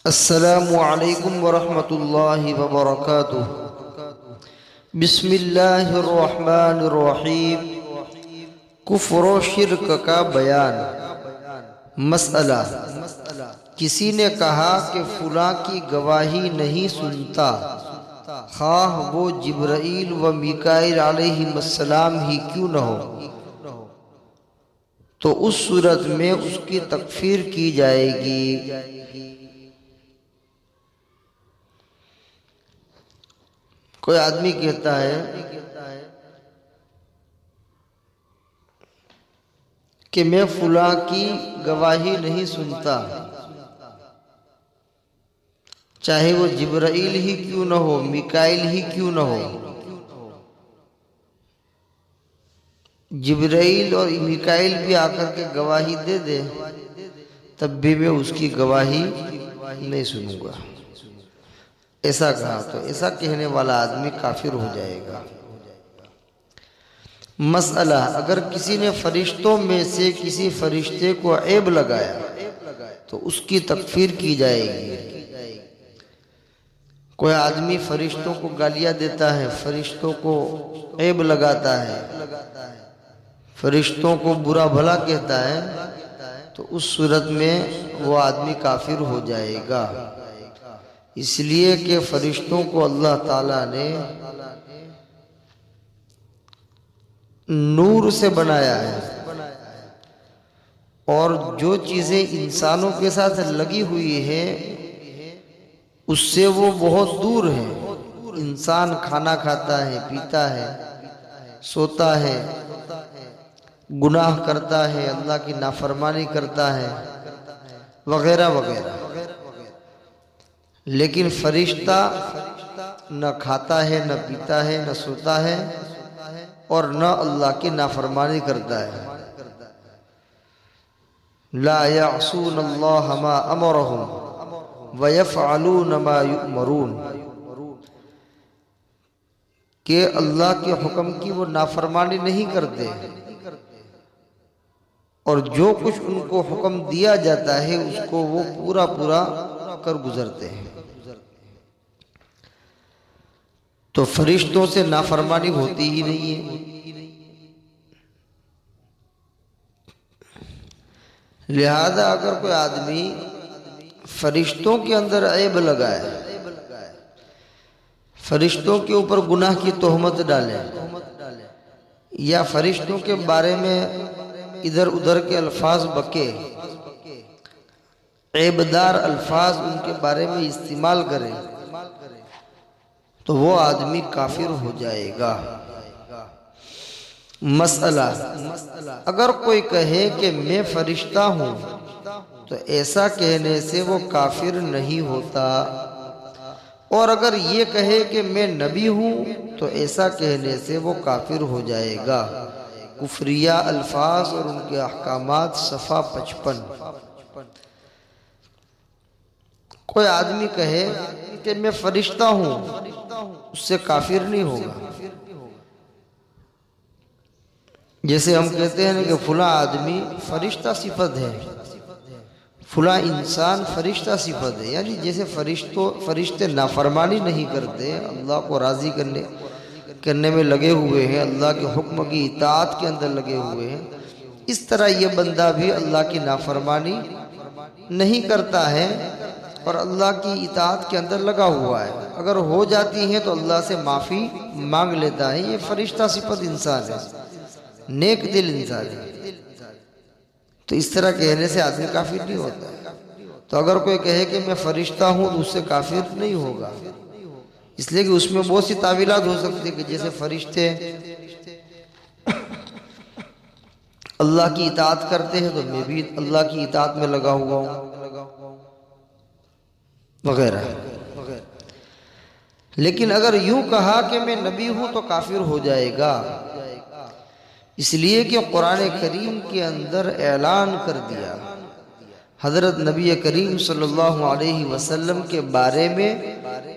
السلام علیکم ورحمۃ اللہ وبرکاتہ۔ بسم اللہ الرحمن الرحیم۔ کفر و شرک کا بیان۔ مسئلہ: کسی نے کہا کہ فلاں کی گواہی نہیں سنتا، خواہ وہ جبرائیل و میکائیل علیہ السلام ہی کیوں نہ ہو، تو اس صورت میں اس کی تکفیر کی جائے گی۔ کوئی آدمی کہتا ہے کہ میں فلاں کی گواہی نہیں سنتا، چاہے وہ جبرائیل ہی کیوں نہ ہو، میکائیل ہی کیوں نہ ہو۔ جبرائیل اور میکائیل بھی آ کر کے گواہی دے دے، تب بھی میں اس کی گواہی نہیں سنوں گا، ایسا کہا تو ایسا کہنے والا آدمی کافر ہو جائے گا۔ مسئلہ: اگر کسی نے فرشتوں میں سے کسی فرشتے کو عیب لگایا تو اس کی تکفیر کی جائے گی۔ کوئی آدمی فرشتوں کو گالیاں دیتا ہے، فرشتوں کو عیب لگاتا ہے، فرشتوں کو برا بھلا کہتا ہے، تو اس صورت میں وہ آدمی کافر ہو جائے گا، اس لیے کہ فرشتوں کو اللہ تعالیٰ نے نور سے بنایا ہے، اور جو چیزیں انسانوں کے ساتھ لگی ہوئی ہیں اس سے وہ بہت دور ہیں۔ انسان کھانا کھاتا ہے، پیتا ہے، سوتا ہے، گناہ کرتا ہے، اللہ کی نافرمانی کرتا ہے، وغیرہ وغیرہ، لیکن فرشتہ نہ کھاتا ہے، نہ پیتا ہے، نہ سوتا ہے، اور نہ اللہ کی نافرمانی کرتا ہے۔ لا یعصون اللہ ما امرہم ویفعلون ما یؤمرون، کہ اللہ کے حکم کی وہ نافرمانی نہیں کرتے، اور جو کچھ ان کو حکم دیا جاتا ہے اس کو وہ پورا پورا کر گزرتے ہیں۔ تو فرشتوں سے نافرمانی ہوتی ہی نہیں ہے۔ لہذا اگر کوئی آدمی فرشتوں کے اندر عیب لگائے، فرشتوں کے اوپر گناہ کی تہمت ڈالے، یا فرشتوں کے بارے میں ادھر ادھر کے الفاظ بکے، عیبدار الفاظ ان کے بارے میں استعمال کرے، تو وہ آدمی کافر ہو جائے گا۔ مسئلہ: اگر کوئی کہے کہ میں فرشتہ ہوں تو ایسا کہنے سے وہ کافر نہیں ہوتا، اور اگر یہ کہے کہ میں نبی ہوں تو ایسا کہنے سے وہ کافر ہو جائے گا۔ کفریہ الفاظ اور ان کے احکامات، صفحہ 55۔ کوئی آدمی کہے کہ میں فرشتہ ہوں، اس سے کافر نہیں ہوگا۔ جیسے ہم کہتے ہیں کہ فلاں آدمی فرشتہ صفت ہے، فلاں انسان فرشتہ صفت ہے، یعنی جیسے فرشتے نافرمانی نہیں کرتے، اللہ کو راضی کرنے میں لگے ہوئے ہیں، اللہ کے حکم کی اطاعت کے اندر لگے ہوئے ہیں، اس طرح یہ بندہ بھی اللہ کی نافرمانی نہیں کرتا ہے اور اللہ کی اطاعت کے اندر لگا ہوا ہے۔ اگر ہو جاتی ہے تو اللہ سے معافی مانگ لیتا ہے، یہ فرشتہ صفت انسان ہے، نیک دل انسان ہے۔ تو اس طرح کہنے سے آدمی کافر نہیں ہوتا ہے۔ تو اگر کوئی کہے کہ میں فرشتہ ہوں تو اس سے کافر نہیں ہوگا، اس لیے کہ اس میں بہت سی تعویلات ہو سکتی کہ جیسے فرشتے اللہ کی اطاعت کرتے ہیں تو میں بھی اللہ کی اطاعت میں لگا ہوا ہوں، وغیرہ۔ لیکن اگر یوں کہا کہ میں نبی ہوں تو کافر ہو جائے گا، اس لیے کہ قرآن کریم کے اندر اعلان کر دیا حضرت نبی کریم صلی اللہ علیہ وسلم کے بارے میں،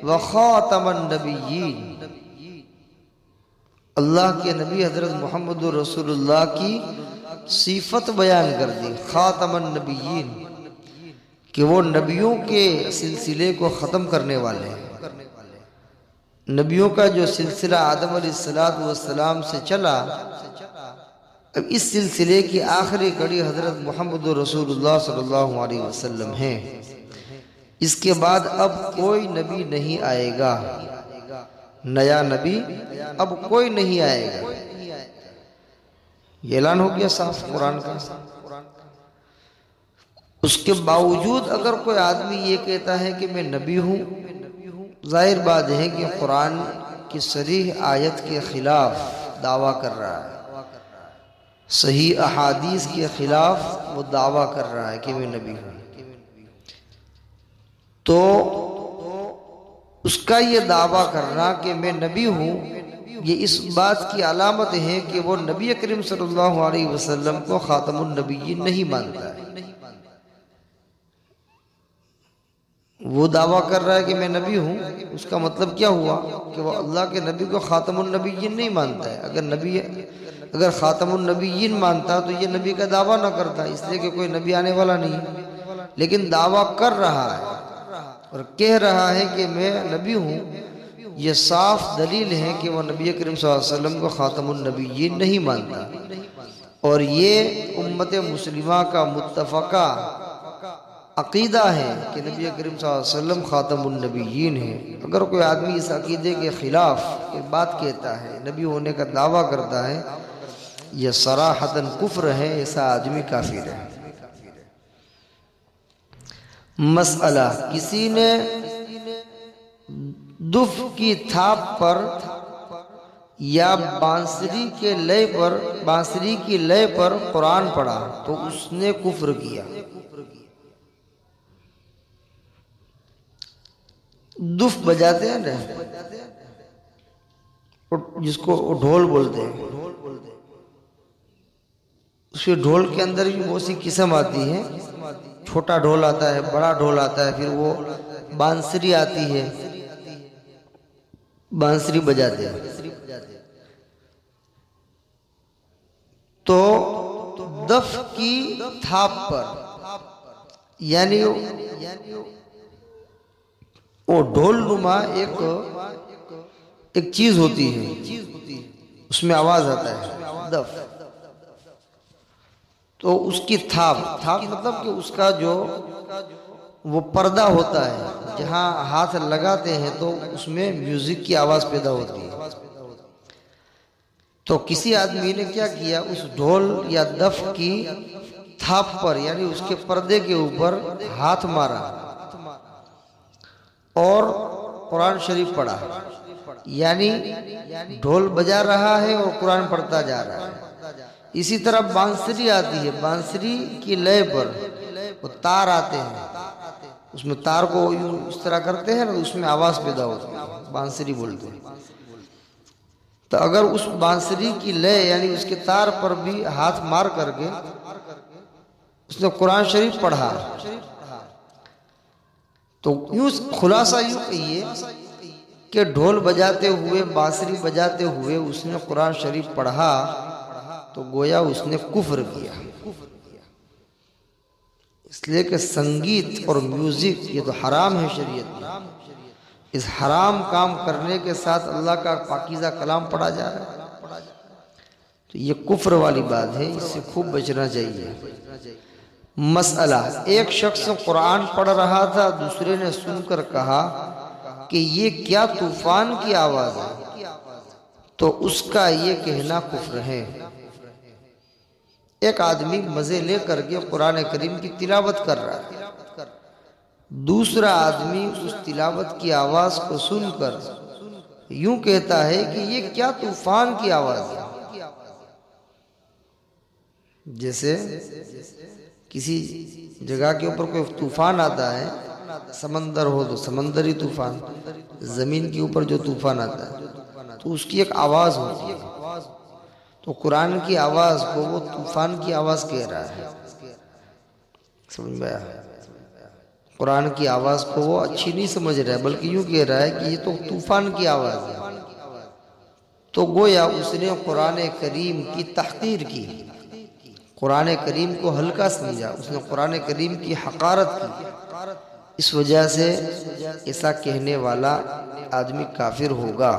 وخاتم النبیین، اللہ کے نبی حضرت محمد رسول اللہ کی صفت بیان کر دی، خاتم النبیین، کہ وہ نبیوں کے سلسلے کو ختم کرنے والے ہیں۔ نبیوں کا جو سلسلہ آدم علیہ السلام سے چلا، اب اس سلسلے کی آخری کڑی حضرت محمد رسول اللہ صلی اللہ علیہ وسلم ہیں۔ اس کے بعد اب کوئی نبی نہیں آئے گا، نیا نبی اب کوئی نہیں آئے گا۔ یہ اعلان ہو گیا صاف قرآن کا۔ اس کے باوجود اگر کوئی آدمی یہ کہتا ہے کہ میں نبی ہوں، ظاہر بات ہے کہ قرآن کی صریح آیت کے خلاف دعویٰ کر رہا ہے، صحیح احادیث کے خلاف وہ دعویٰ کر رہا ہے کہ میں نبی ہوں۔ تو اس کا یہ دعویٰ کرنا کہ میں نبی ہوں، یہ اس بات کی علامت ہے کہ وہ نبی کریم صلی اللہ علیہ وسلم کو خاتم النبیین نہیں مانتا ہے۔ وہ دعویٰ کر رہا ہے کہ میں نبی ہوں، اس کا مطلب کیا ہوا کہ وہ اللہ کے نبی کو خاتم النبیین نہیں مانتا ہے۔ اگر خاتم النبیین مانتا تو یہ نبی کا دعویٰ نہ کرتا، اس لیے کہ کوئی نبی آنے والا نہیں ہے، لیکن دعویٰ کر رہا ہے اور کہہ رہا ہے کہ میں نبی ہوں۔ یہ صاف دلیل ہے کہ وہ نبی کریم صلی اللہ علیہ وسلم کو خاتم النبیین نہیں مانتا، اور یہ امت مسلمہ کا متفقہ عقیدہ ہے کہ نبی کریم صلی اللہ علیہ وسلم خاتم النبیین ہیں۔ اگر کوئی آدمی اس عقیدے کے خلاف ایک بات کہتا ہے، نبی ہونے کا دعویٰ کرتا ہے، یہ صراحتاً کفر ہے، ایسا آدمی کافر ہے۔ مسئلہ: کسی نے دف کی تھاپ پر یا بانسری کی لے پر قرآن پڑھا تو اس نے کفر کیا۔ دف بجاتے ہیں نا، جس کو ڈھول بولتے ہیں، اس کے ڈھول کے اندر بھی بہت سی قسم آتی ہے، چھوٹا ڈھول آتا ہے، بڑا ڈھول آتا ہے، پھر وہ بانسری آتی ہے، بانسری بجاتے ہیں۔ تو دف کی تھاپ پر یعنی وہ ڈھول نما ایک چیز ہوتی ہے، اس میں آواز آتا ہے دف، تو اس کی تھاپ مطلب کہ اس کا جو وہ پردہ ہوتا ہے جہاں ہاتھ لگاتے ہیں تو اس میں میوزک کی آواز پیدا ہوتی ہے۔ تو کسی آدمی نے کیا کیا، اس ڈھول یا دف کی تھاپ پر یعنی اس کے پردے کے اوپر ہاتھ مارا اور قرآن شریف پڑھا، یعنی ڈھول بجا رہا ہے اور قرآن پڑھتا جا رہا ہے۔ اسی طرح بانسری آتی ہے، بانسری کی لے پر وہ تار آتے ہیں، اس میں تار کو یوں اس طرح کرتے ہیں نا، اس میں آواز پیدا ہوتی ہے، بانسری بولتے ہیں۔ تو اگر اس بانسری کی لے یعنی اس کے تار پر بھی ہاتھ مار کر کے اس نے قرآن شریف پڑھا، تو یوں خلاصہ یوں کہیے کہ ڈھول بجاتے ہوئے، بانسری بجاتے ہوئے اس نے قرآن شریف پڑھا تو گویا اس نے کفر کیا، اس لیے کہ سنگیت اور میوزک یہ تو حرام ہے شریعت میں۔ اس حرام کام کرنے کے ساتھ اللہ کا پاکیزہ کلام پڑھا جا رہا ہے، تو یہ کفر والی بات ہے، اس سے خوب بچنا چاہیے۔ مسئلہ: ایک شخص قرآن پڑھ رہا تھا، دوسرے نے سن کر کہا کہ یہ کیا طوفان کی آواز ہے، تو اس کا یہ کہنا کفر ہے۔ ایک آدمی مزے لے کر کے قرآن کریم کی تلاوت کر رہا ہے، دوسرا آدمی اس تلاوت کی آواز کو سن کر یوں کہتا ہے کہ یہ کیا طوفان کی آواز ہے۔ جیسے کسی جگہ کے اوپر کوئی طوفان آتا ہے، سمندر ہو تو سمندری طوفان، زمین کے اوپر جو طوفان آتا ہے تو اس کی ایک آواز ہوتی ہے، تو قرآن کی آواز کو وہ طوفان کی آواز کہہ رہا ہے۔ سمجھ میں آیا؟ قرآن کی آواز کو وہ اچھی نہیں سمجھ رہا ہے، بلکہ یوں کہہ رہا ہے کہ یہ تو طوفان کی آواز ہے، تو گویا اس نے قرآن کریم کی تحقیر کی، قرآن کریم کو ہلکا سمجھا، اس نے قرآن کریم کی حقارت کی، اس وجہ سے ایسا کہنے والا آدمی کافر ہوگا۔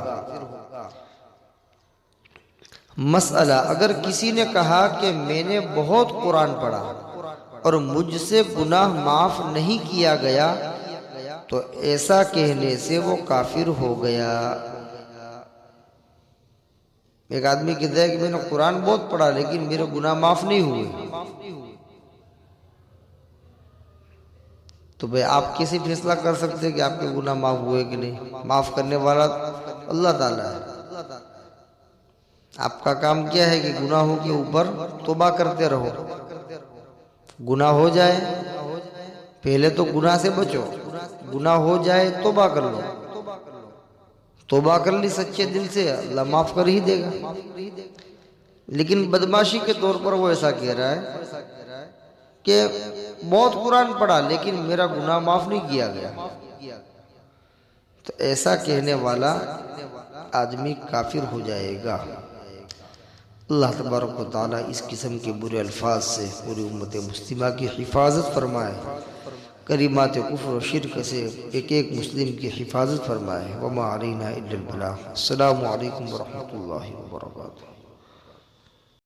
مسئلہ، اگر کسی نے کہا کہ میں نے بہت قرآن پڑھا اور مجھ سے گناہ معاف نہیں کیا گیا تو ایسا کہنے سے وہ کافر ہو گیا۔ ایک آدمی کہتا ہے کہ میں نے قرآن بہت پڑھا لیکن میرے گناہ معاف نہیں ہوئے، تو بھئی آپ کیسے فیصلہ کر سکتے ہیں کہ آپ کے گناہ معاف ہوئے کہ نہیں؟ معاف کرنے والا اللہ تعالیٰ ہے۔ آپ کا کام کیا ہے کہ گناہوں کے اوپر توبہ کرتے رہو، گناہ ہو جائے پہلے تو گناہ سے بچو، گناہ ہو جائے توبہ کر لو، توبہ کر لی سچے دل سے اللہ معاف کر ہی دے گا۔ لیکن بدمعاشی کے طور پر وہ ایسا کہہ رہا ہے کہ بہت قرآن پڑھا لیکن میرا گناہ معاف نہیں کیا گیا، تو ایسا کہنے والا آدمی کافر ہو جائے گا۔ اللہ تبارک و تعالیٰ اس قسم کے برے الفاظ سے پوری امت مسلمہ کی حفاظت فرمائے، کلمات کفر و شرک سے ایک ایک مسلم کی حفاظت فرمائے۔ وما علینا الا البلاغ۔ السلام علیکم ورحمۃ اللہ وبرکاتہ۔